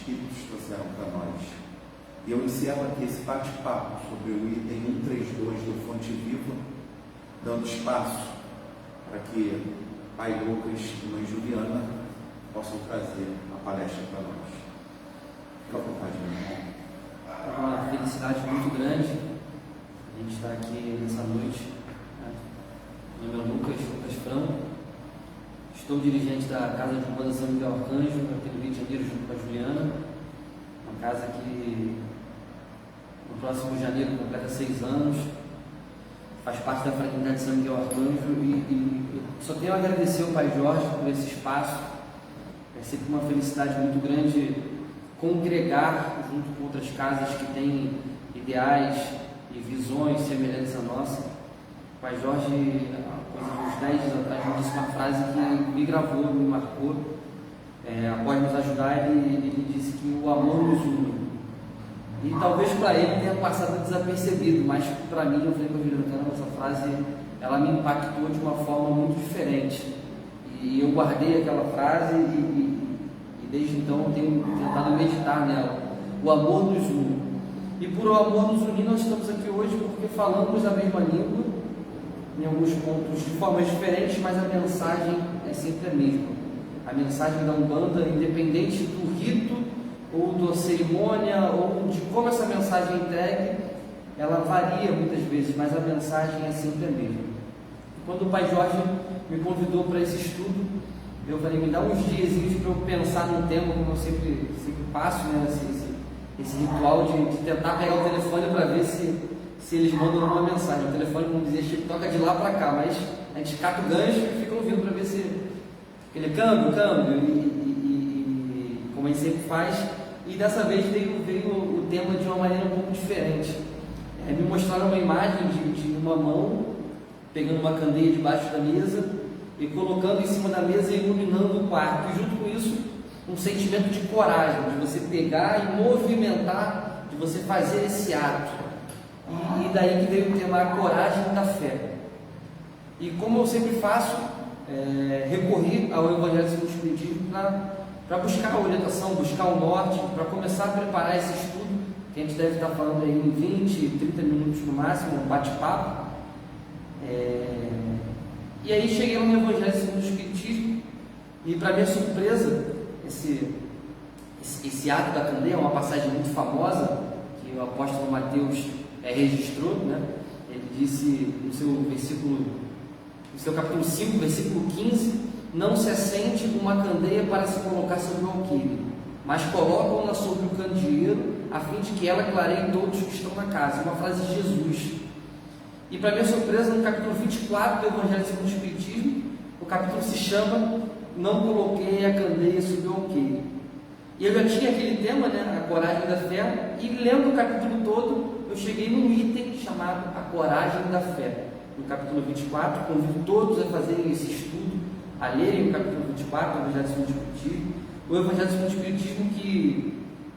Espíritos trouxeram para nós. E eu encerro aqui esse bate-papo sobre o item 132 do Fonte Viva, dando espaço para que Pai Lucas e Mãe Juliana possam trazer a palestra para nós. Fica à vontade, meu irmão. É uma felicidade muito grande a gente estar aqui nessa noite. Meu nome é Lucas Franco. Estou dirigente da Casa de Umbanda São Miguel Arcanjo, aqui no Rio de Janeiro, junto com a Juliana. Uma casa que no próximo janeiro completa 6 anos. Faz parte da fraternidade de São Miguel Arcanjo e só tenho a agradecer ao Pai Jorge por esse espaço. É sempre uma felicidade muito grande congregar junto com outras casas que têm ideais e visões semelhantes à nossa. O Pai Jorge, coisa de uns 10 dias atrás, me disse uma frase que me gravou, me marcou. Após nos ajudar, ele disse que o amor nos une. E talvez para ele tenha passado desapercebido, mas para mim, eu falei com a Juliana, essa frase, ela me impactou de uma forma muito diferente. E eu guardei aquela frase e desde então eu tenho tentado meditar nela. O amor nos une. E por o amor nos unir, nós estamos aqui hoje porque falamos a mesma língua, em alguns pontos de formas diferentes, mas a mensagem é sempre a mesma. A mensagem da Umbanda, independente do rito, ou da cerimônia, ou de como essa mensagem é entregue, ela varia muitas vezes, mas a mensagem é sempre a mesma. Quando o Pai Jorge me convidou para esse estudo, eu falei, me dá uns diazinhos para eu pensar num tema, como eu sempre passo, né, esse ritual de tentar pegar o telefone para ver se eles mandam uma mensagem. O telefone, como dizia Chico, toca de lá para cá, mas a gente cata o gancho e fica ouvindo para ver se ele câmbio, e como a gente sempre faz. E dessa vez veio o tema de uma maneira um pouco diferente. Me mostraram uma imagem de uma mão pegando uma candeia debaixo da mesa e colocando em cima da mesa e iluminando o quarto. E junto com isso, um sentimento de coragem, de você pegar e movimentar, de você fazer esse ato. E daí que veio o tema, a coragem da fé. E como eu sempre faço, recorri ao Evangelho segundo o Espiritismo para buscar a orientação, buscar o norte, para começar a preparar esse estudo, que a gente deve estar falando aí em 20, 30 minutos no máximo, um bate-papo. E aí cheguei no Evangelho segundo o Espiritismo, e para minha surpresa, esse ato da candeia é uma passagem muito famosa, que o apóstolo Mateus registrou, né? Ele disse no seu capítulo 5, versículo 15: não se acende uma candeia para se colocar sobre o alqueire, mas colocam-na sobre o candeeiro, a fim de que ela clareie todos que estão na casa. Uma frase de Jesus. E para minha surpresa, no capítulo 24 do Evangelho segundo o Espiritismo, o capítulo se chama Não Coloquei a Candeia sobre o Alqueire. E eu já tinha aquele tema, né, a coragem da fé, e lendo o capítulo todo, eu cheguei num item chamado a coragem da fé. No capítulo 24, convido todos a fazerem esse estudo, a lerem o capítulo 24 do Evangelho segundo o Espiritismo. O Evangelho segundo o Espiritismo que,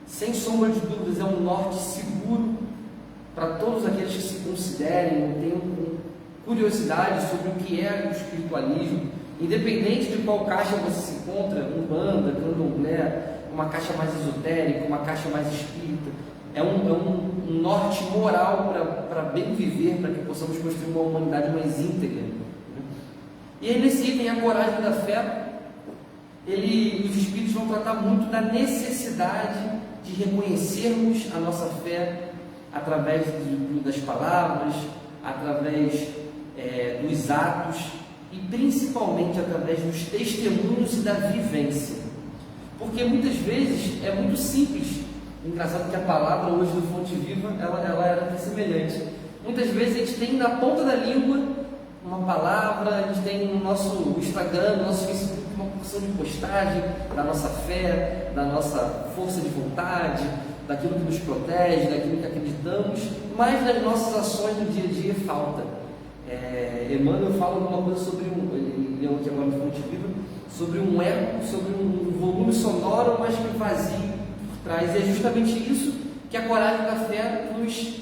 sem sombra de dúvidas, é um norte seguro para todos aqueles que se considerem, tenham curiosidade sobre o que é o espiritualismo, independente de qual caixa você se encontra, Umbanda, Candomblé, uma caixa mais esotérica, uma caixa mais espírita. É um norte moral para bem viver, para que possamos construir uma humanidade mais íntegra. E aí nesse item, a coragem da fé, os espíritos vão tratar muito da necessidade de reconhecermos a nossa fé através das palavras, através dos atos e principalmente através dos testemunhos e da vivência. Porque muitas vezes é muito simples. Engraçado que a palavra hoje do Fonte Viva, ela era até semelhante. Muitas vezes a gente tem na ponta da língua uma palavra, a gente tem no nosso Instagram, no nosso Facebook, uma porção de postagem da nossa fé, da nossa força de vontade, daquilo que nos protege, daquilo que acreditamos, mas nas nossas ações no dia a dia falta. Emmanuel fala uma coisa sobre ele leu aqui agora no Fonte Viva, sobre um eco, sobre um volume sonoro, mas que vazio por trás. E é justamente isso que a coragem da fé nos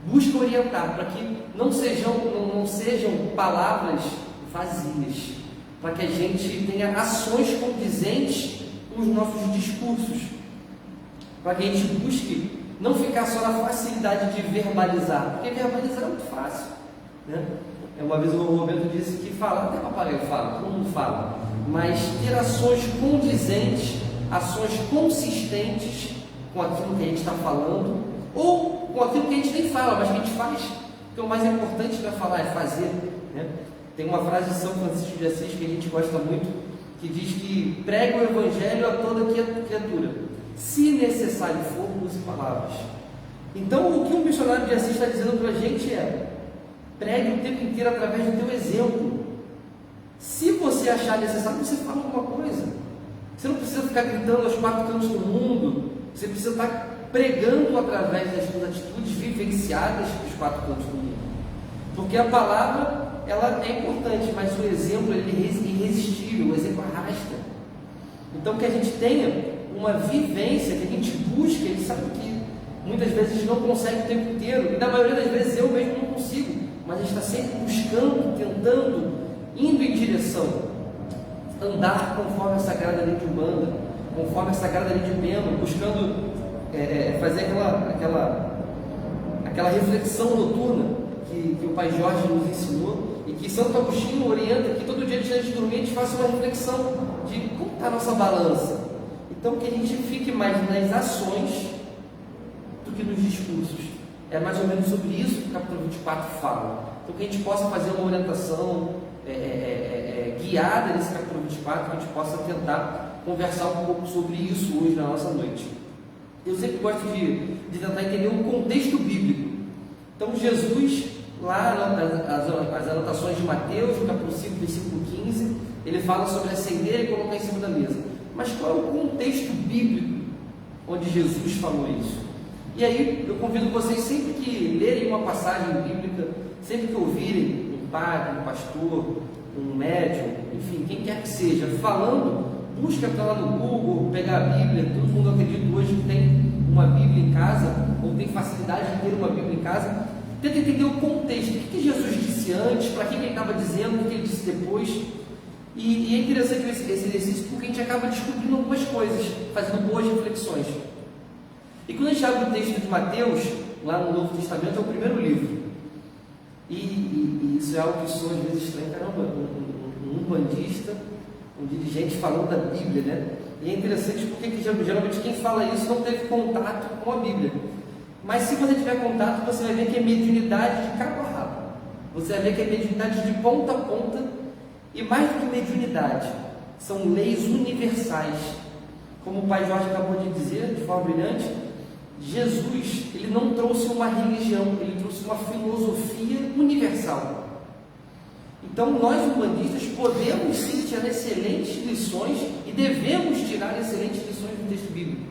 busca orientar, para que não sejam palavras vazias, para que a gente tenha ações condizentes os nossos discursos, para que a gente busque não ficar só na facilidade de verbalizar, porque verbalizar é muito fácil, né? Uma vez o Roberto disse que falar, até papagaio fala, todo mundo fala, mas ter ações condizentes, ações consistentes com aquilo que a gente está falando, ou com aquilo que a gente nem fala, mas que a gente faz, porque o mais importante não é falar, é fazer, né? Tem uma frase de São Francisco de Assis que a gente gosta muito, que diz que prega o Evangelho a toda criatura, se necessário for, use palavras. Então, o que um missionário de Assis está dizendo para a gente é: pregue o tempo inteiro através do teu exemplo. Se você achar necessário, você fala alguma coisa. Você não precisa ficar gritando aos quatro cantos do mundo. Você precisa estar pregando através das suas atitudes vivenciadas dos quatro cantos do mundo. Porque a palavra, ela é importante, mas o exemplo, ele é irresistível, o exemplo arrasta. Então, que a gente tenha uma vivência, que a gente busque, a gente sabe que muitas vezes a gente não consegue o tempo inteiro, e na maioria das vezes eu mesmo não consigo, mas a gente está sempre buscando, tentando, indo em direção, andar conforme a Sagrada Lei de Umbanda, conforme a Sagrada Lei de Beno, buscando fazer aquela reflexão noturna que o Pai Jorge nos ensinou, e que Santo Agostinho orienta que todo dia antes de dormir a gente faça uma reflexão de como está a nossa balança. Então, que a gente fique mais nas ações do que nos discursos. É mais ou menos sobre isso que o capítulo 24 fala. Então, que a gente possa fazer uma orientação guiada nesse capítulo 24, que a gente possa tentar conversar um pouco sobre isso hoje na nossa noite. Eu sempre gosto de tentar entender o contexto bíblico. Então, Jesus, lá nas anotações de Mateus, no capítulo 5, versículo 15, ele fala sobre acender e colocar em cima da mesa. Mas qual é o contexto bíblico onde Jesus falou isso? E aí, eu convido vocês, sempre que lerem uma passagem bíblica, sempre que ouvirem um padre, um pastor, um médium, enfim, quem quer que seja, falando, busca entrar lá no Google, pegar a Bíblia. Todo mundo, acredita hoje, que tem uma Bíblia em casa, ou tem facilidade de ter uma Bíblia em casa. Tenta entender o contexto, o que Jesus disse antes, para que ele estava dizendo, o que ele disse depois. E é interessante esse exercício, porque a gente acaba descobrindo algumas coisas, fazendo boas reflexões. E quando a gente abre o texto de Mateus, lá no Novo Testamento, é o primeiro livro. E isso é algo que soa às vezes estranho. Caramba, um bandista, um dirigente falando da Bíblia, né? E é interessante porque geralmente quem fala isso não teve contato com a Bíblia. Mas se você tiver contato, você vai ver que é mediunidade de cabo a rabo. Você vai ver que é mediunidade de ponta a ponta. E mais do que mediunidade, são leis universais. Como o Pai Jorge acabou de dizer, de forma brilhante, Jesus, ele não trouxe uma religião, ele trouxe uma filosofia universal. Então, nós umbandistas podemos sim tirar excelentes lições e devemos tirar excelentes lições do texto bíblico.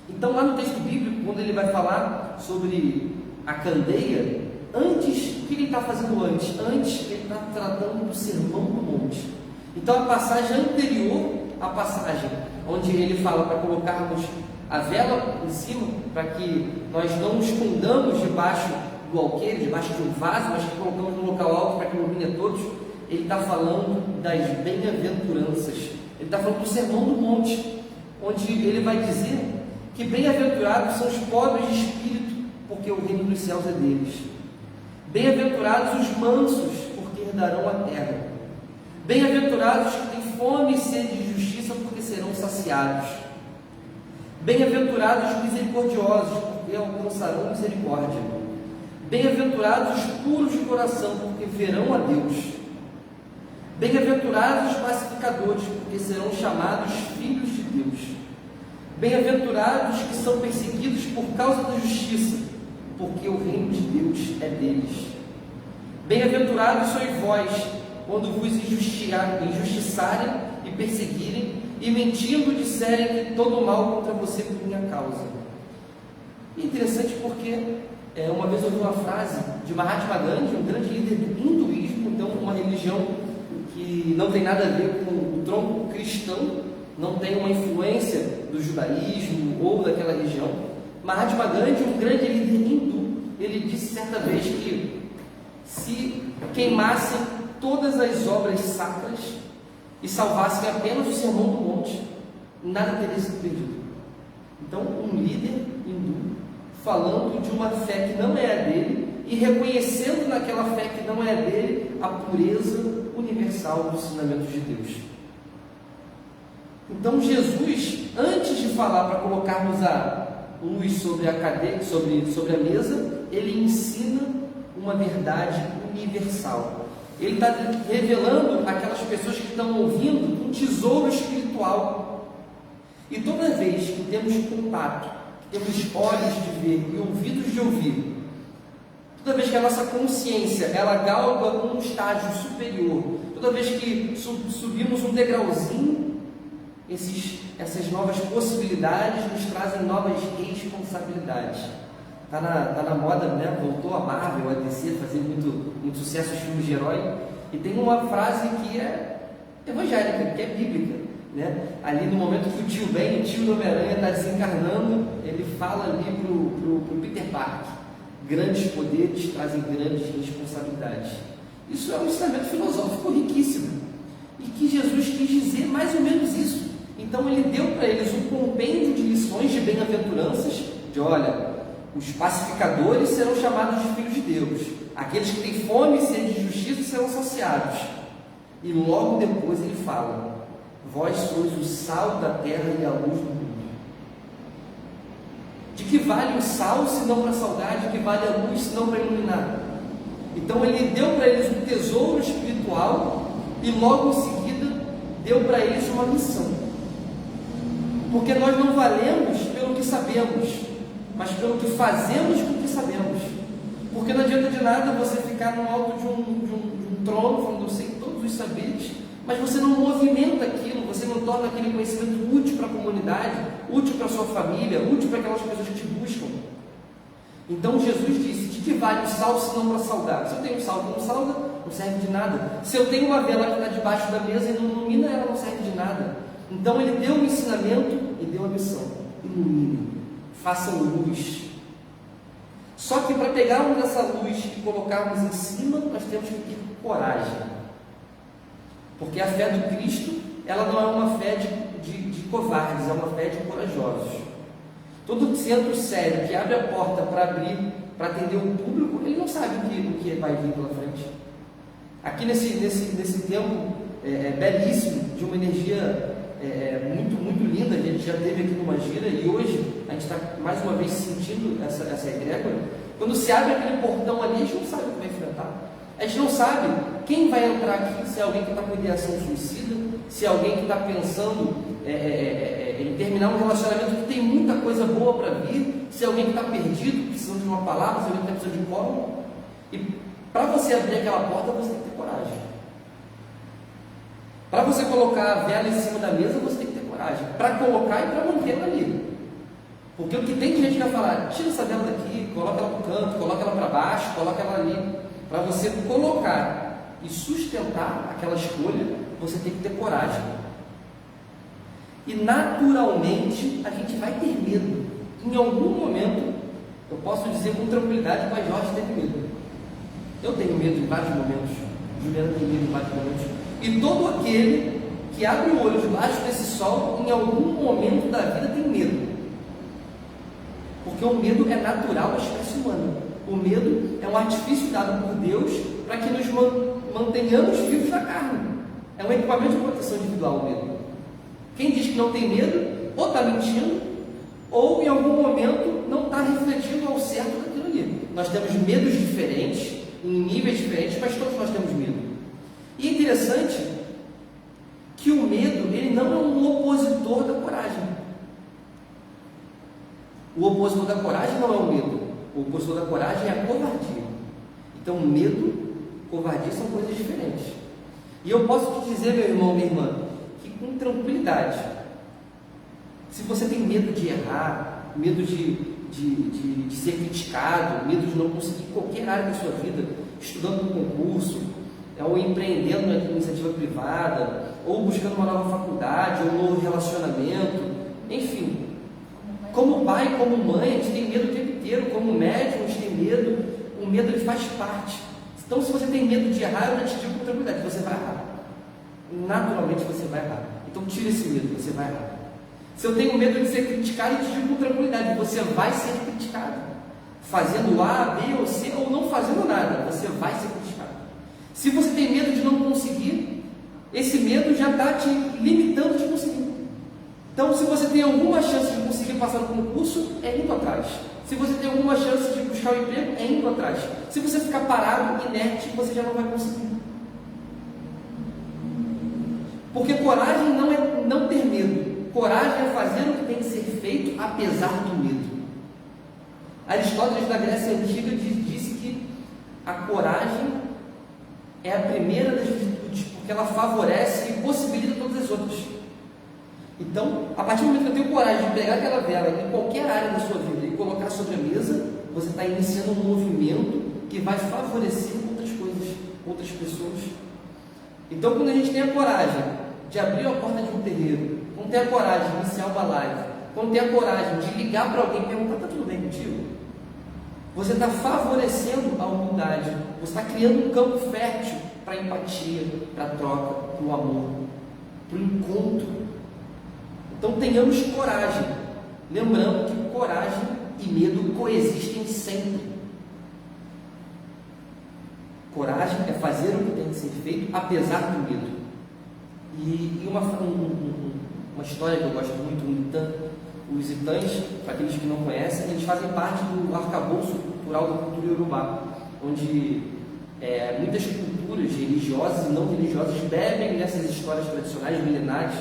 Então, lá no texto bíblico, quando ele vai falar sobre a candeia, antes, o que ele está fazendo antes? Antes, ele está tratando do Sermão do Monte. Então, a passagem anterior à passagem, onde ele fala para colocarmos a vela em cima, para que nós não nos escondamos debaixo do alqueire, debaixo de um vaso, mas que colocamos no local alto para que ilumine a todos, ele está falando das bem-aventuranças. Ele está falando do Sermão do Monte, onde ele vai dizer que bem-aventurados são os pobres de espírito, porque o reino dos céus é deles. Bem-aventurados os mansos, porque herdarão a terra. Bem-aventurados que têm fome e sede de justiça, porque serão saciados. Bem-aventurados os misericordiosos, porque alcançarão misericórdia. Bem-aventurados os puros de coração, porque verão a Deus. Bem-aventurados os pacificadores, porque serão chamados filhos de Deus. Bem-aventurados que são perseguidos por causa da justiça, porque o reino de Deus é deles. Bem-aventurados sois vós, quando vos injustiçarem e perseguirem, e mentindo disserem que todo mal contra você por minha causa. E é interessante porque uma vez eu ouvi uma frase de Mahatma Gandhi, um grande líder do hinduísmo, então uma religião que não tem nada a ver com o tronco cristão, não tem uma influência do judaísmo ou daquela região. Mahatma Gandhi, um grande líder hindu, ele disse certa vez que se queimassem todas as obras sacras, e salvassem apenas o Sermão do Monte, nada teria sido perdido. Então, um líder hindu falando de uma fé que não é a dele e reconhecendo naquela fé que não é a dele a pureza universal dos ensinamentos de Deus. Então, Jesus, antes de falar para colocarmos a luz sobre a cadeira, sobre a mesa, ele ensina uma verdade universal. Ele está revelando àquelas pessoas que estão ouvindo um tesouro espiritual. E toda vez que temos contato, que temos olhos de ver e ouvidos de ouvir, toda vez que a nossa consciência ela galga um estágio superior, toda vez que subimos um degrauzinho, essas novas possibilidades nos trazem novas responsabilidades. Está na moda, né? Voltou a Marvel, a DC, fazer muito sucesso os filmes de herói. E tem uma frase que é evangélica, que é bíblica, né? Ali no momento que o tio do Homem-Aranha está desencarnando, ele fala ali para o Peter Parker: grandes poderes trazem grandes responsabilidades. Isso é um ensinamento filosófico riquíssimo. E que Jesus quis dizer mais ou menos isso. Então ele deu para eles um compêndio de lições de bem-aventuranças, de olha, os pacificadores serão chamados de filhos de Deus, aqueles que têm fome e sede de justiça serão saciados. E logo depois ele fala: vós sois o sal da terra e a luz do mundo. De que vale o sal se não para salgar? De que vale a luz se não para iluminar? Então ele deu para eles um tesouro espiritual e logo em seguida deu para eles uma missão. Porque nós não valemos pelo que sabemos, mas pelo que fazemos com o que sabemos. Porque não adianta de nada você ficar no alto de um trono, falando eu sei todos os saberes, mas você não movimenta aquilo, você não torna aquele conhecimento útil para a comunidade, útil para a sua família, útil para aquelas pessoas que te buscam. Então Jesus disse: de que vale o sal se não para salgar? Se eu tenho sal que não salga, não serve de nada. Se eu tenho uma vela que está debaixo da mesa e não ilumina, ela não serve de nada. Então ele deu o ensinamento e deu a missão: iluminem, façam luz. Só que para pegarmos essa luz e colocarmos em cima, nós temos que ter coragem. Porque a fé do Cristo, ela não é uma fé de covardes, é uma fé de corajosos. Todo centro sério que abre a porta para atender o público, ele não sabe o que vai vir pela frente. Aqui nesse tempo belíssimo, de uma energia muito linda, a gente já teve aqui numa gira e hoje a gente está mais uma vez sentindo essa egrégora. Quando se abre aquele portão ali, a gente não sabe o que vai enfrentar. A gente não sabe quem vai entrar aqui, se é alguém que está com ideação suicida, se é alguém que está pensando em terminar um relacionamento que tem muita coisa boa para vir, se é alguém que está perdido, precisando de uma palavra, se é alguém que está precisando de colo. E para você abrir aquela porta, você tem que ter coragem. Para você colocar a vela em cima da mesa, você tem que ter coragem. Para colocar e para mantê-la ali. Porque o que tem de gente que vai falar: tira essa vela daqui, coloca ela para o canto, coloca ela para baixo, coloca ela ali. Para você colocar e sustentar aquela escolha, você tem que ter coragem. E naturalmente a gente vai ter medo. Em algum momento, eu posso dizer com tranquilidade que o Pai Jorge teve medo. Eu tenho medo em vários momentos. Juliana tem medo em vários momentos. E todo aquele que abre o olho debaixo desse sol, em algum momento da vida tem medo. Porque o medo é natural da espécie humana. O medo é um artifício dado por Deus para que nos mantenhamos vivos na carne. É um equipamento de proteção individual, o medo. Quem diz que não tem medo, ou está mentindo, ou em algum momento não está refletindo ao certo daquilo ali. Nós temos medos diferentes, em níveis diferentes, mas todos nós temos medo. E é interessante que o medo, ele não é um opositor da coragem. O opositor da coragem não é o medo. O opositor da coragem é a covardia. Então, medo e covardia são coisas diferentes. E eu posso te dizer, meu irmão, minha irmã, que com tranquilidade, se você tem medo de errar, medo de ser criticado, medo de não conseguir qualquer área da sua vida, estudando um concurso, ou empreendendo na iniciativa privada, ou buscando uma nova faculdade, ou um novo relacionamento, enfim, como pai, como mãe, a gente tem medo o tempo inteiro, como médico, a gente tem medo, o medo ele faz parte. Então, se você tem medo de errar, eu já te digo com tranquilidade, você vai errar. naturalmente você vai errar. Então tira esse medo, você vai errar. Se eu tenho medo de ser criticado, eu te digo com tranquilidade, você vai ser criticado. Fazendo A, B ou C, ou não fazendo nada, você vai ser criticado. Se você tem medo de não conseguir, esse medo já está te limitando de conseguir. Então, se você tem alguma chance de conseguir passar no concurso, é indo atrás. Se você tem alguma chance de buscar um emprego, é indo atrás. Se você ficar parado, inerte, você já não vai conseguir. Porque coragem não é não ter medo. Coragem é fazer o que tem que ser feito apesar do medo. Aristóteles, da Grécia Antiga, disse que a coragem é a primeira das virtudes, porque ela favorece e possibilita todas as outras. Então, a partir do momento que eu tenho coragem de pegar aquela vela em qualquer área da sua vida e colocar sobre a mesa, você está iniciando um movimento que vai favorecer outras coisas, outras pessoas. Então, quando a gente tem a coragem de abrir a porta de um terreiro, quando tem a coragem de iniciar uma live, quando tem a coragem de ligar para alguém e perguntar: está tudo bem contigo? Você está favorecendo a humildade, você está criando um campo fértil para a empatia, para a troca, para o amor, para o encontro. Então tenhamos coragem, lembrando que coragem e medo coexistem sempre. Coragem é fazer o que tem que ser feito apesar do medo. E uma história que eu gosto muito, os Itãs, para aqueles que não conhecem, eles fazem parte do arcabouço cultural da cultura iorubá, onde muitas culturas religiosas e não religiosas bebem nessas histórias tradicionais milenares.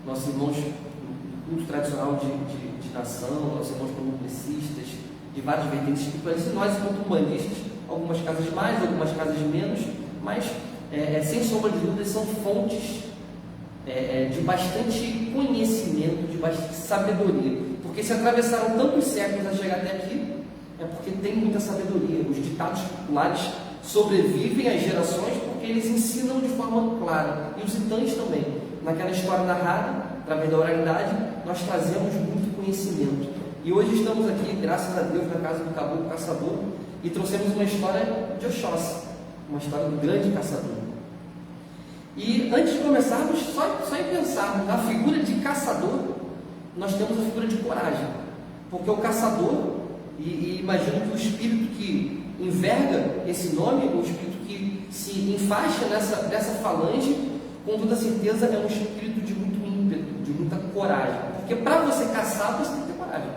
Nossos irmãos do culto tradicional de nação, nossos irmãos candomblecistas, de várias vertentes espirituais, nós, enquanto humanistas, algumas casas mais, algumas casas menos, mas sem sombra de dúvida são fontes de bastante conhecimento, de bastante sabedoria, porque se atravessaram tantos séculos a chegar até aqui, é porque tem muita sabedoria. Os ditados populares sobrevivem às gerações porque eles ensinam de forma clara, e os Itãs também. Naquela história narrada, através da oralidade, nós trazemos muito conhecimento. E hoje estamos aqui, graças a Deus, na casa do Caboclo Caçador, e trouxemos uma história de Oxóssi, uma história do grande caçador. E antes de começarmos, só em pensarmos na figura de caçador, nós temos a figura de coragem. Porque o caçador, e imagino que o espírito que enverga esse nome, o espírito que se enfaixa dessa falange, com toda certeza é um espírito de muito ímpeto, de muita coragem. Porque para você caçar, você tem que ter coragem.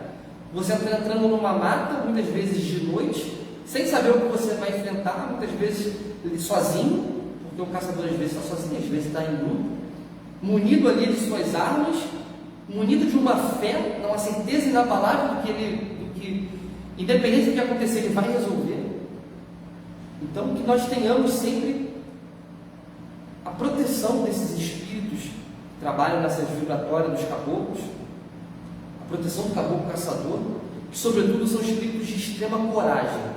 Você está entrando numa mata, muitas vezes de noite, sem saber o que você vai enfrentar, muitas vezes sozinho, porque o caçador às vezes está sozinho, às vezes está em grupo, munido ali de suas armas, munido de uma fé, uma certeza inabalável do que, independente do que acontecer, ele vai resolver. Então, que nós tenhamos sempre a proteção desses espíritos que trabalham nessas vibratórias dos caboclos, a proteção do caboclo caçador, que sobretudo são espíritos de extrema coragem.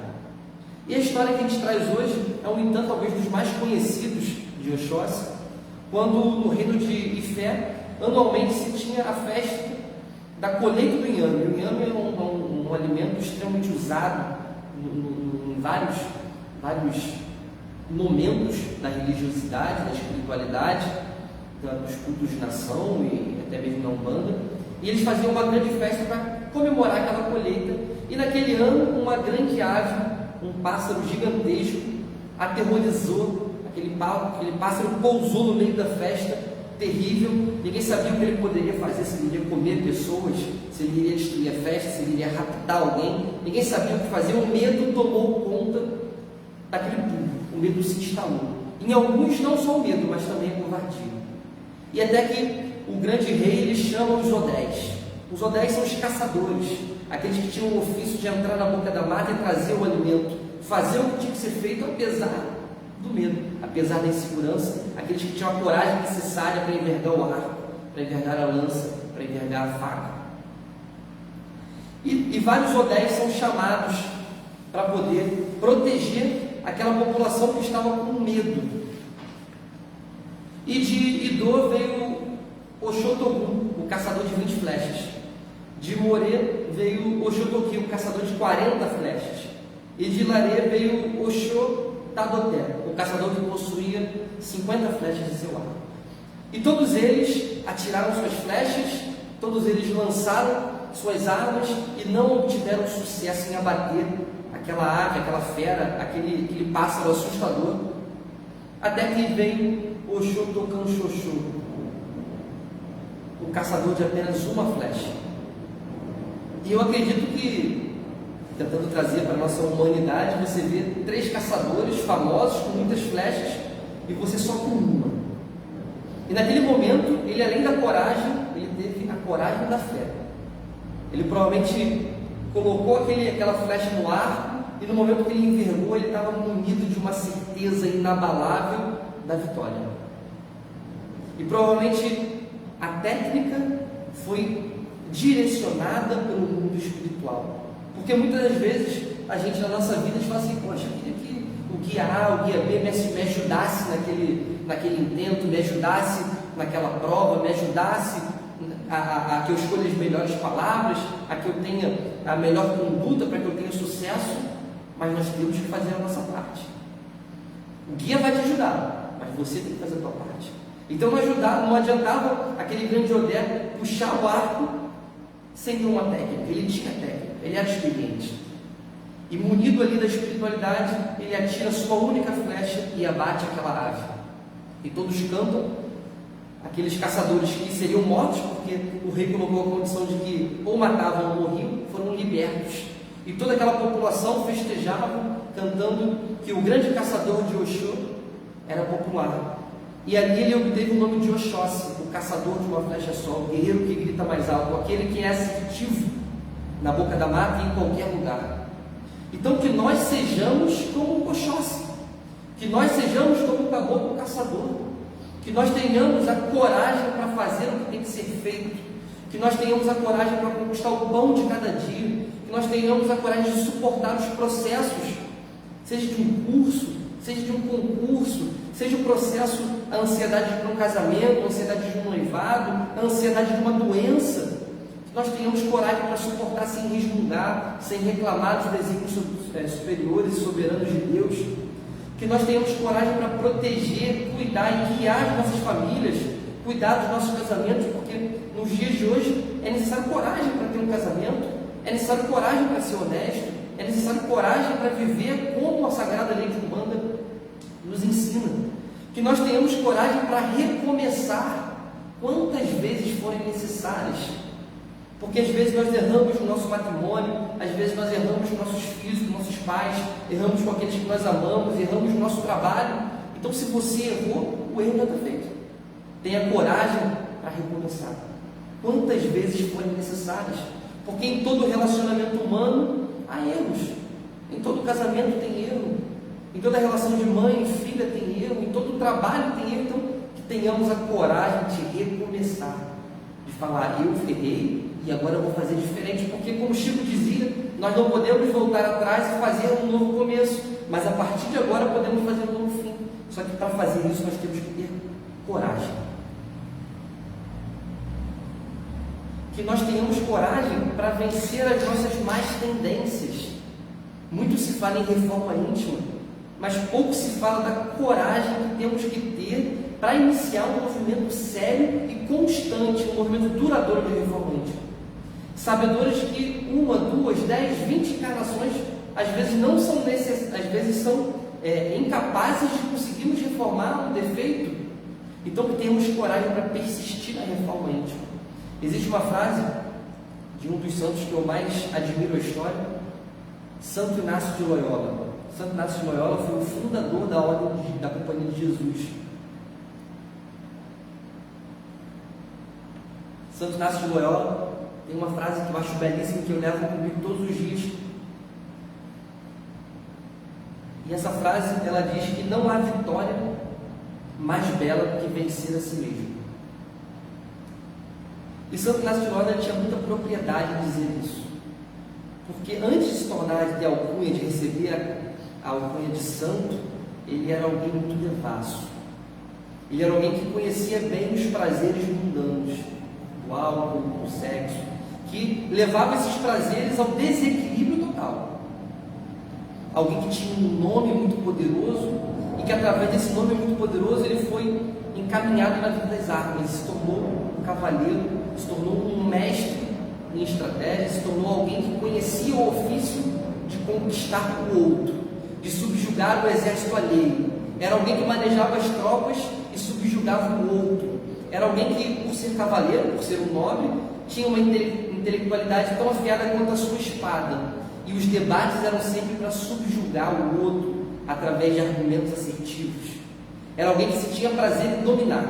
E a história que a gente traz hoje é um entanto talvez dos mais conhecidos de Oxóssi, quando no reino de Ifé, anualmente se tinha a festa da colheita do inhame. O inhame é um alimento extremamente usado em vários momentos da religiosidade, da espiritualidade, dos cultos de nação e até mesmo na Umbanda, e eles faziam uma grande festa para comemorar aquela colheita. E naquele ano, uma grande ave, um pássaro gigantesco, aterrorizou, aquele pássaro pousou no meio da festa, terrível. Ninguém sabia o que ele poderia fazer, se ele iria comer pessoas, se ele iria destruir a festa, se ele iria raptar alguém. Ninguém sabia o que fazer. O medo tomou conta daquele público, o medo se instalou. Em alguns não só o medo, mas também a covardia. E até que o grande rei, ele chama os Odés. Os Odés são os caçadores, aqueles que tinham o ofício de entrar na boca da mata e trazer o alimento, fazer o que tinha que ser feito apesar do medo, apesar da insegurança, aqueles que tinham a coragem necessária para envergar o arco, para envergar a lança, para envergar a faca. E vários Odés são chamados para poder proteger aquela população que estava com medo. E de Idô veio Oxotogu, o caçador de 20 flechas. De Morê veio Oxotoqui, o caçador de 40 flechas. E de Larê veio Oxotadoté, o caçador que possuía 50 flechas em seu arco. E todos eles atiraram suas flechas, todos eles lançaram suas armas e não obtiveram sucesso em abater aquela ave, aquela fera, aquele pássaro assustador, até que vem Oxô tocando Xoxô, o caçador de apenas uma flecha. E eu acredito que, tentando trazer para a nossa humanidade, você vê 3 caçadores famosos com muitas flechas e você só com uma. E naquele momento, ele, além da coragem, ele teve a coragem da fé. Ele provavelmente colocou aquela flecha no ar e no momento que ele envergou, ele estava munido de uma certeza inabalável da vitória. E provavelmente a técnica foi direcionada pelo mundo espiritual. Porque muitas das vezes a gente na nossa vida fala assim, poxa, eu queria que o guia A, o guia B me ajudasse naquele intento, me ajudasse naquela prova, me ajudasse a que eu escolha as melhores palavras, a que eu tenha a melhor conduta para que eu tenha sucesso, mas nós temos que fazer a nossa parte. O guia vai te ajudar, mas você tem que fazer a tua parte. Então não adiantava aquele grande Odé puxar o arco sem ter uma técnica. Ele tinha técnica, ele era experiente. E munido ali da espiritualidade, ele atira sua única flecha e abate aquela ave. E todos cantam, aqueles caçadores que seriam mortos, porque o rei colocou a condição de que ou matavam ou morriam, foram libertos. E toda aquela população festejava, cantando que o grande caçador de Oxô era popular. E ali ele obteve o nome de Oxóssi, o caçador de uma flecha só, o guerreiro que grita mais alto, aquele que é assertivo na boca da mata e em qualquer lugar. Então que nós sejamos como o Oxóssi, que nós sejamos como o caboclo caçador, que nós tenhamos a coragem para fazer o que tem que ser feito, que nós tenhamos a coragem para conquistar o pão de cada dia, que nós tenhamos a coragem de suportar os processos, seja de um curso, seja de um concurso, seja o processo, a ansiedade de um casamento, a ansiedade de um noivado, a ansiedade de uma doença, que nós tenhamos coragem para suportar sem resmungar, sem reclamar dos desígnios superiores e soberanos de Deus, que nós tenhamos coragem para proteger, cuidar e guiar as nossas famílias, cuidar dos nossos casamentos, porque nos dias de hoje é necessário coragem para ter um casamento, é necessário coragem para ser honesto, é necessário coragem para viver como a Sagrada Lei de Umbanda nos ensina. Que nós tenhamos coragem para recomeçar quantas vezes forem necessárias. Porque às vezes nós erramos no nosso matrimônio, às vezes nós erramos com nossos filhos, com nossos pais, erramos com aqueles que nós amamos, erramos no nosso trabalho. Então, se você errou, o erro não está feito. Tenha coragem para recomeçar quantas vezes forem necessárias. Porque em todo relacionamento humano há erros. Em todo casamento tem erro. Em toda relação de mãe e filha tem erro. Em todo trabalho tem erro. Então, que tenhamos a coragem de recomeçar. De falar, eu errei e agora eu vou fazer diferente. Porque, como Chico dizia, nós não podemos voltar atrás e fazer um novo começo. Mas a partir de agora podemos fazer um novo fim. Só que para fazer isso nós temos que ter coragem. Que nós tenhamos coragem para vencer as nossas más tendências. Muito se fala em reforma íntima, mas pouco se fala da coragem que temos que ter para iniciar um movimento sério e constante, um movimento duradouro de reforma íntima. Sabedores que 1, 2, 10, 20 encarnações às vezes não são às vezes são incapazes de conseguirmos reformar um defeito. Então que tenhamos coragem para persistir na reforma íntima. Existe uma frase de um dos santos que eu mais admiro a história, Santo Inácio de Loyola. Santo Inácio de Loyola foi o fundador da Ordem da Companhia de Jesus. Santo Inácio de Loyola tem uma frase que eu acho belíssima, que eu levo comigo todos os dias. E essa frase, ela diz que não há vitória mais bela do que vencer a si mesmo. E Santo Inácio de Loyola tinha muita propriedade em dizer isso, porque antes de se tornar de alcunha, de receber a alcunha de santo, ele era alguém muito devasso. Ele era alguém que conhecia bem os prazeres mundanos, do álcool, do sexo, que levava esses prazeres ao desequilíbrio total. Alguém que tinha um nome muito poderoso e que através desse nome muito poderoso ele foi encaminhado na vida das armas, se tornou um cavaleiro, se tornou um mestre em estratégia, se tornou alguém que conhecia o ofício de conquistar o outro, de subjugar o exército alheio. Era alguém que manejava as tropas e subjugava o outro. Era alguém que, por ser cavaleiro, por ser um nobre, tinha uma intelectualidade tão afiada quanto a sua espada. E os debates eram sempre para subjugar o outro através de argumentos assertivos. Era alguém que se tinha prazer em dominar.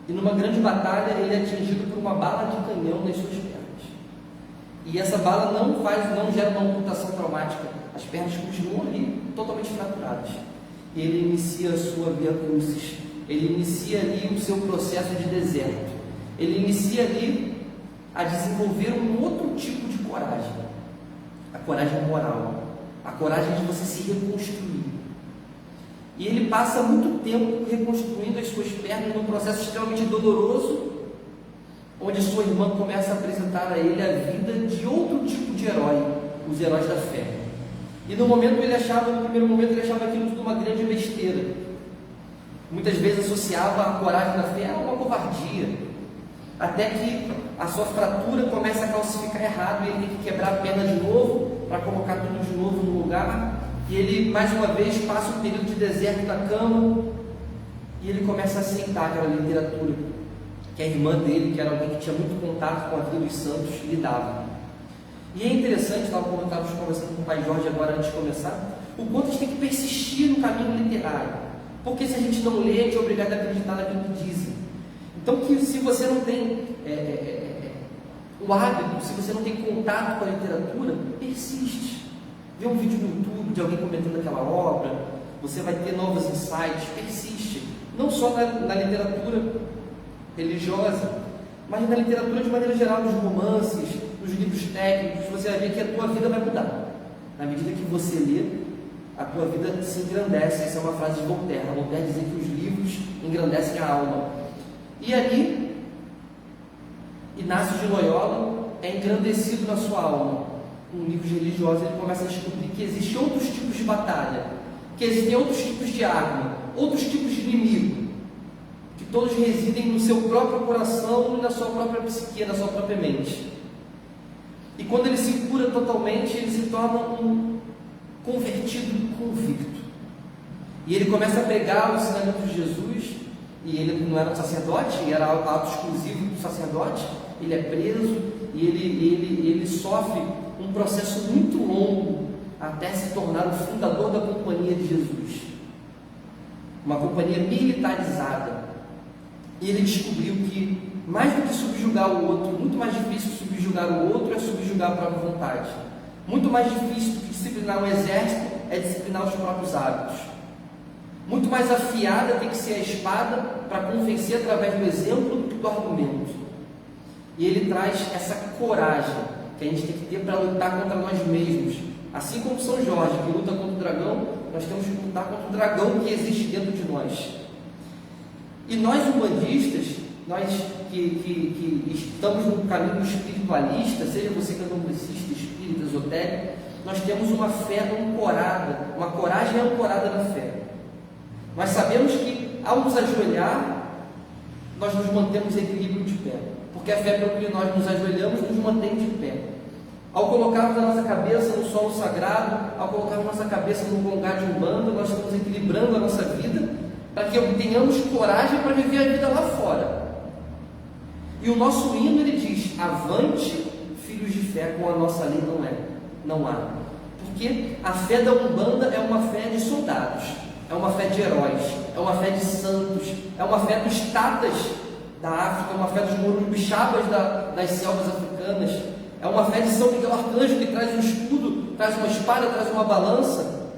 E numa grande batalha ele é atingido por uma bala de canhão nas suas pernas. E essa bala não gera uma amputação traumática. As pernas continuam ali, totalmente fraturadas. E ele inicia a sua via crucis. Ele inicia ali o seu processo de deserto. Ele inicia ali a desenvolver um outro tipo de coragem. A coragem moral. A coragem de você se reconstruir. E ele passa muito tempo reconstruindo as suas pernas num processo extremamente doloroso, onde sua irmã começa a apresentar a ele a vida de outro tipo de herói, os heróis da fé. E no primeiro momento ele achava aquilo tudo uma grande besteira. Muitas vezes associava a coragem da fé a uma covardia, até que a sua fratura começa a calcificar errado e ele tem que quebrar a perna de novo para colocar tudo de novo no lugar. E ele mais uma vez passa um período de deserto na cama e ele começa a aceitar aquela literatura que a irmã dele, que era alguém que tinha muito contato com a vida dos santos, lhe dava. E é interessante, estávamos conversando com o pai Jorge agora antes de começar, o quanto a gente tem que persistir no caminho literário, porque se a gente não lê, a gente é obrigado a acreditar naquilo que dizem. Então, se você não tem o hábito, se você não tem contato com a literatura, persiste. Vê um vídeo no YouTube de alguém comentando aquela obra, você vai ter novos insights, persiste. Não só na literatura religiosa, mas na literatura de maneira geral, nos romances, nos livros técnicos, você vai ver que a tua vida vai mudar. Na medida que você lê, a tua vida se engrandece. Essa é uma frase de Voltaire. Voltaire dizia que os livros engrandecem a alma. E ali, Inácio de Loyola é engrandecido na sua alma. Com livros religiosos ele começa a descobrir que existem outros tipos de batalha, que existem outros tipos de arma, outros tipos de inimigo, que todos residem no seu próprio coração e na sua própria psique, na sua própria mente. E quando ele se cura totalmente, ele se torna um convertido convicto. E ele começa a pregar o ensinamento de Jesus, e ele não era um sacerdote, era ato exclusivo do sacerdote. Ele é preso e ele sofre um processo muito longo até se tornar o fundador da Companhia de Jesus, uma companhia militarizada. E ele descobriu que mais do que subjugar o outro, muito mais difícil subjugar o outro é subjugar a própria vontade. Muito mais difícil do que disciplinar um exército é disciplinar os próprios hábitos. Muito mais afiada tem que ser a espada para convencer através do exemplo do que do argumento. E ele traz essa coragem que a gente tem que ter para lutar contra nós mesmos. Assim como São Jorge, que luta contra o dragão, nós temos que lutar contra o dragão que existe dentro de nós. E nós, umbandistas, nós que estamos no caminho espiritualista, seja você candomblessista, espírita, esotérico, nós temos uma fé ancorada, uma coragem ancorada na fé. Nós sabemos que, ao nos ajoelhar, nós nos mantemos em equilíbrio de pé, porque a fé pelo que nós nos ajoelhamos nos mantém de pé. Ao colocarmos a nossa cabeça no solo sagrado, ao colocarmos a nossa cabeça no lugar de Umbanda, nós estamos equilibrando a nossa vida para que obtenhamos coragem para viver a vida lá fora. E o nosso hino, ele diz: avante, filhos de fé, com a nossa lei não há. Porque a fé da Umbanda é uma fé de soldados, é uma fé de heróis, é uma fé de santos, é uma fé dos tatas da África, é uma fé dos morubixabas das selvas africanas, é uma fé de São Miguel Arcanjo, que traz um escudo, traz uma espada, traz uma balança.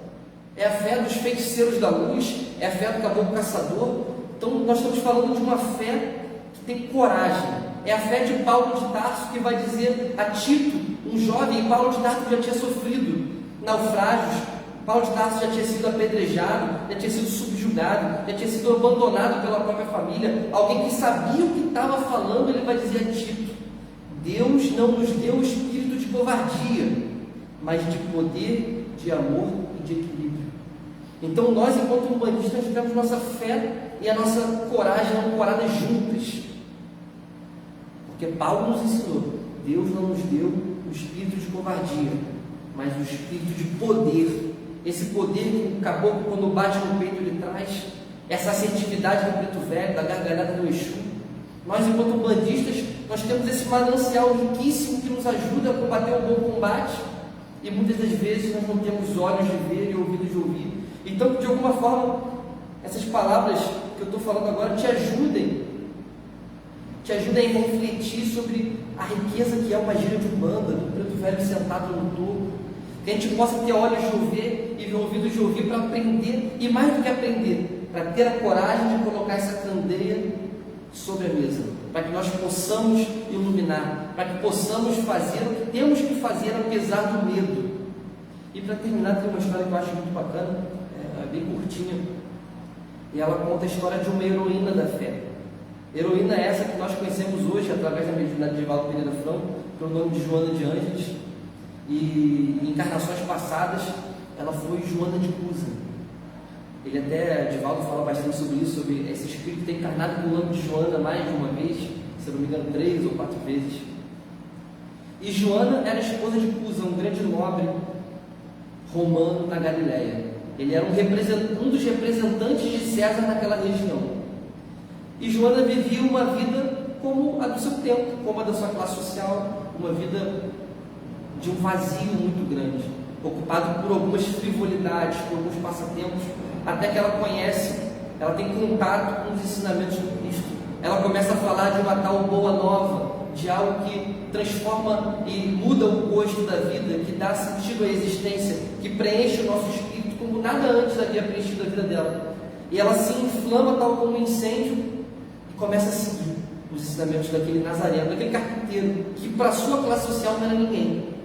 É a fé dos feiticeiros da luz, é a fé do caboclo caçador. Então nós estamos falando de uma fé que tem coragem. É a fé de Paulo de Tarso, que vai dizer a Tito, um jovem. Paulo de Tarso já tinha sofrido naufrágios, Paulo de Tarso já tinha sido apedrejado, já tinha sido subjugado, já tinha sido abandonado pela própria família. Alguém que sabia o que estava falando, ele vai dizer a Tito: Deus não nos deu o espírito de covardia, mas de poder, de amor e de equilíbrio. Então nós, enquanto umbandistas, temos nossa fé e a nossa coragem ancoradas juntas. Porque Paulo nos ensinou, Deus não nos deu o espírito de covardia, mas o espírito de poder. Esse poder que o caboclo, quando bate no peito, ele traz, essa assertividade do preto velho, da gargalhada do Exu. Nós, enquanto bandistas, nós temos esse manancial riquíssimo que nos ajuda a combater o bom combate, e muitas das vezes nós não temos olhos de ver e ouvidos de ouvir. Então, de alguma forma, essas palavras que eu estou falando agora te ajudem a refletir sobre a riqueza que é uma gira de Umbanda, do preto velho sentado no topo, que a gente possa ter olhos de ouvir e ouvidos de ouvir para aprender, e mais do que aprender, para ter a coragem de colocar essa candeia sobre a mesa, para que nós possamos iluminar, para que possamos fazer o que temos que fazer apesar do medo. E para terminar, tem uma história que eu acho muito bacana, bem curtinha, e ela conta a história de uma heroína da fé. Heroína essa que nós conhecemos hoje através da mediunidade de Divaldo Pereira Franco, pelo nome de Joana de Ângeles, e em encarnações passadas ela foi Joana de Cusa. Ele até, Divaldo fala bastante sobre isso, sobre esse espírito ter encarnado com o nome de Joana mais de uma vez, se não me engano 3 ou 4 vezes. E Joana era esposa de Cusa, um grande nobre romano na Galileia. Ele era um dos representantes de César naquela região. E Joana vivia uma vida como a do seu tempo, como a da sua classe social, uma vida de um vazio muito grande, ocupado por algumas frivolidades, por alguns passatempos, até que ela tem contato com os ensinamentos do Cristo. Ela começa a falar de uma tal boa nova, de algo que transforma e muda o gosto da vida, que dá sentido à existência, que preenche o nosso espírito como nada antes havia preenchido a vida dela. E ela se inflama tal como um incêndio e começa a seguir os ensinamentos daquele nazareno, daquele carpinteiro, que para a sua classe social não era ninguém.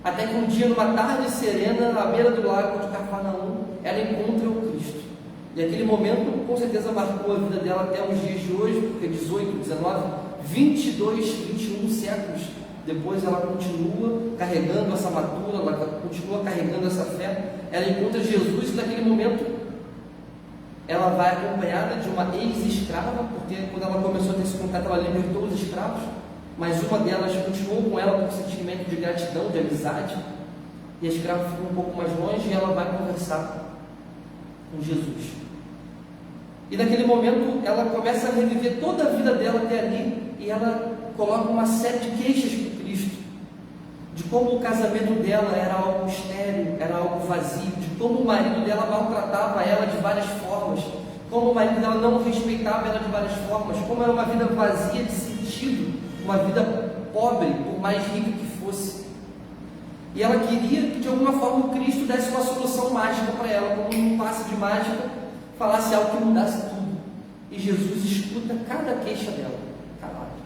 Até que um dia, numa tarde serena, à beira do lago de Cafarnaum, ela encontra o Cristo. E aquele momento, com certeza, marcou a vida dela até os dias de hoje, porque 18, 19, 22, 21 séculos depois, ela continua carregando essa matura, ela continua carregando essa fé. Ela encontra Jesus e, naquele momento, ela vai acompanhada de uma ex-escrava, porque quando ela começou a ter esse contato, ela libertou os escravos, mas uma delas continuou com ela por sentimento de gratidão, de amizade, e a escrava ficou um pouco mais longe e ela vai conversar com Jesus. E naquele momento ela começa a reviver toda a vida dela até ali, e ela coloca uma série de queixas para o Cristo, de como o casamento dela era algo estéril, era algo vazio, de como o marido dela maltratava ela de várias formas, como o marido dela não respeitava ela de várias formas, como era uma vida vazia de sentido, uma vida pobre, por mais rica que fosse. E ela queria que de alguma forma o Cristo desse uma solução mágica para ela, como um passe de mágica, falasse algo que mudasse tudo. E Jesus escuta cada queixa dela, calado.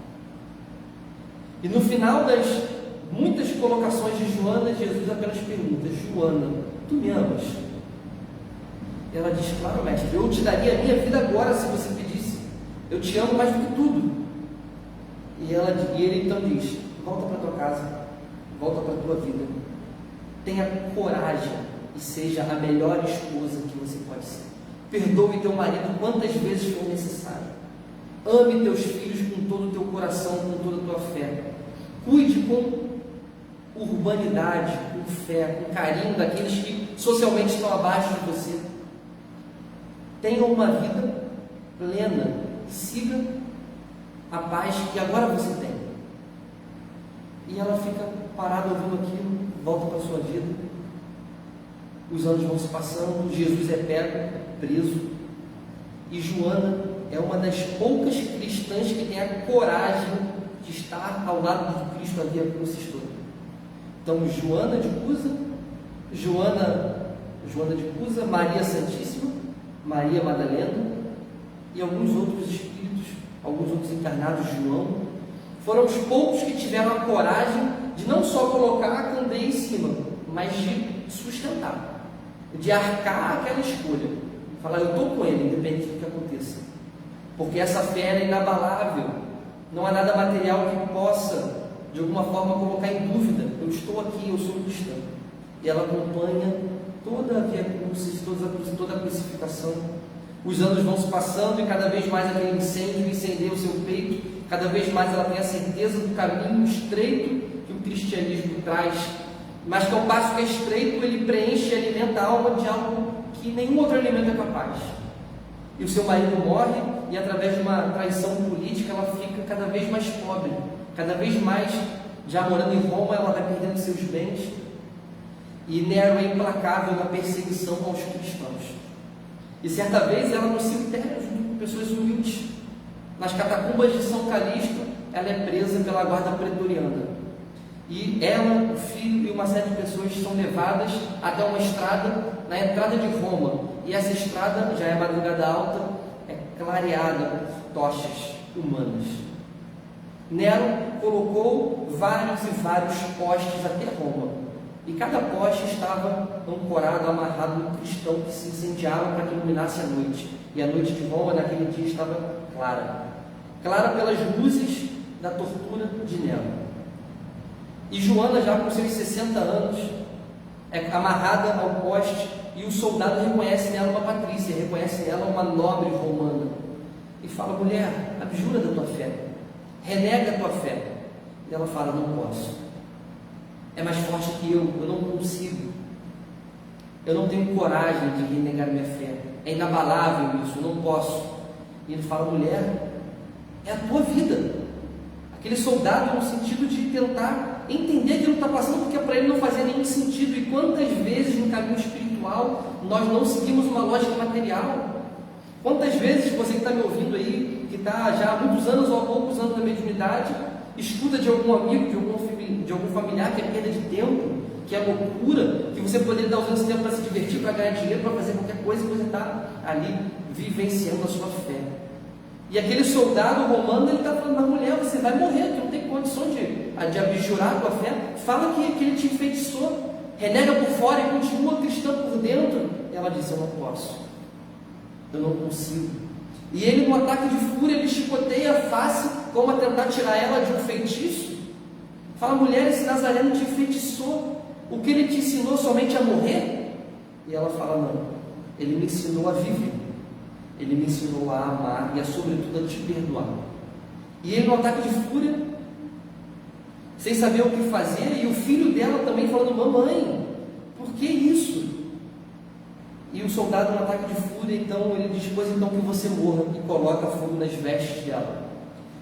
E no final das muitas colocações de Joana, Jesus apenas pergunta: Joana, tu me amas? Ela diz: claro, mestre, eu te daria a minha vida agora se você pedisse. Eu te amo mais do que tudo. E ele então diz: volta para tua casa, volta para a tua vida, tenha coragem e seja a melhor esposa que você pode ser. Perdoe teu marido quantas vezes for necessário. Ame teus filhos com todo o teu coração, com toda a tua fé. Cuide com urbanidade, com fé, com carinho daqueles que socialmente estão abaixo de você. Tenha uma vida plena, siga a paz que agora você tem. E ela fica parada ouvindo aquilo, volta para a sua vida. Os anos vão se passando, Jesus é pego, preso, e Joana é uma das poucas cristãs que tem a coragem de estar ao lado do Cristo ali a cruz toda. Então, Joana de Cusa, Joana de Cusa, Maria Santíssima, Maria Madalena e alguns outros espíritos, alguns outros encarnados, João, foram os poucos que tiveram a coragem de não só colocar a candeia em cima, mas de sustentar, de arcar aquela escolha, falar: eu estou com ele, independente do que aconteça, porque essa fé é inabalável, não há nada material que possa de alguma forma colocar em dúvida: eu estou aqui, eu sou cristã. E ela acompanha toda a Via Crucis, toda a crucificação, Os anos vão se passando e cada vez mais aquele incêndio incendeia o seu peito, cada vez mais ela tem a certeza do caminho estreito que o cristianismo traz, mas que ao passo que é estreito, ele preenche e alimenta a alma de algo que nenhum outro alimento é capaz. E o seu marido morre, e através de uma traição política, ela fica cada vez mais pobre, cada vez mais, já morando em Roma, ela vai perdendo seus bens, e Nero é implacável na perseguição aos cristãos. E certa vez, ela no cemitério, junto com pessoas humildes, nas catacumbas de São Calixto, ela é presa pela guarda pretoriana. E ela, o filho e uma série de pessoas são levadas até uma estrada na entrada de Roma. E essa estrada, já é madrugada alta, é clareada por tochas humanas. Nero colocou vários e vários postes até Roma. E cada poste estava ancorado, amarrado no cristão que se incendiava para que iluminasse a noite. E a noite de Roma, naquele dia, estava clara. Clara pelas luzes da tortura de Nero. E Joana, já com seus 60 anos, é amarrada ao poste, e o soldado reconhece nela uma patrícia, reconhece nela uma nobre romana, e fala: mulher, abjura da tua fé, renega a tua fé. E ela fala: não posso, é mais forte que eu não consigo, eu não tenho coragem de renegar minha fé, é inabalável isso, eu não posso. E ele fala: mulher, é a tua vida. Aquele soldado, no sentido de tentar entender aquilo que está passando, porque para ele não fazia nenhum sentido. E quantas vezes no caminho espiritual nós não seguimos uma lógica material? Quantas vezes você que está me ouvindo aí, que está já há muitos anos ou há poucos anos na mediunidade, escuta de algum amigo, de algum familiar que é perda de tempo, que é loucura, que você poderia estar usando esse tempo para se divertir, para ganhar dinheiro, para fazer qualquer coisa, e você está ali vivenciando a sua fé. E aquele soldado romano, ele está falando: mas mulher, você vai morrer, tu não tem condição de abjurar a tua fé. Fala que ele te enfeitiçou, renega por fora e continua cristã por dentro. E ela disse: eu não posso, eu não consigo. E ele, no ataque de fúria, ele chicoteia a face, como a tentar tirar ela de um feitiço. Fala: mulher, esse Nazareno te enfeitiçou, o que ele te ensinou somente a morrer? E ela fala: não, ele me ensinou a viver. Ele me ensinou a amar e a, sobretudo, a te perdoar. E ele, no ataque de fúria, sem saber o que fazer, e o filho dela também falando: mamãe, por que isso? E o soldado, no ataque de fúria, então, ele dispôs então que você morra, e coloca fogo nas vestes dela.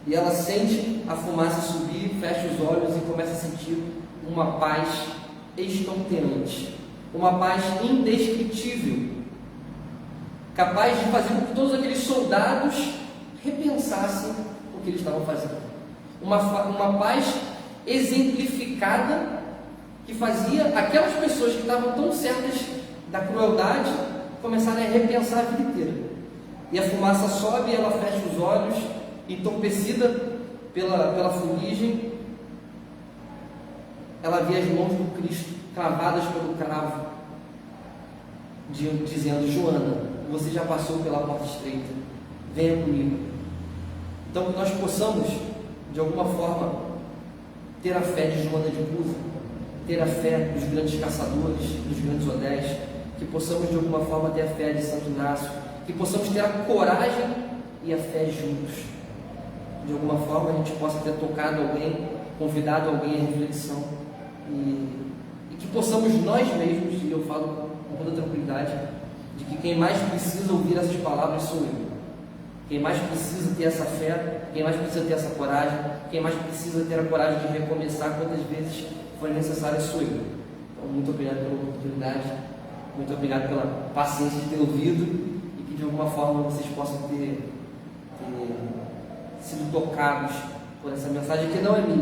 E ela sente a fumaça subir, fecha os olhos e começa a sentir uma paz estonteante, uma paz indescritível, capaz de fazer com que todos aqueles soldados repensassem o que eles estavam fazendo. Uma paz exemplificada, que fazia aquelas pessoas que estavam tão certas da crueldade começarem a repensar a vida inteira. E a fumaça sobe, e ela fecha os olhos, entorpecida pela fuligem. Ela vê as mãos do Cristo cravadas pelo cravo, dizendo: Joana, você já passou pela porta estreita, venha comigo. Então, que nós possamos, de alguma forma, ter a fé de Joana de Cusa, ter a fé dos grandes caçadores, dos grandes Odés, que possamos, de alguma forma, ter a fé de Santo Inácio, que possamos ter a coragem e a fé juntos. De alguma forma, a gente possa ter tocado alguém, convidado alguém à reflexão, e que possamos nós mesmos, e eu falo com toda tranquilidade, de que quem mais precisa ouvir essas palavras sou eu. Quem mais precisa ter essa fé, quem mais precisa ter essa coragem, quem mais precisa ter a coragem de recomeçar quantas vezes for necessário sou eu. Então, muito obrigado pela oportunidade, muito obrigado pela paciência de ter ouvido, e que de alguma forma vocês possam ter sido tocados por essa mensagem que não é minha.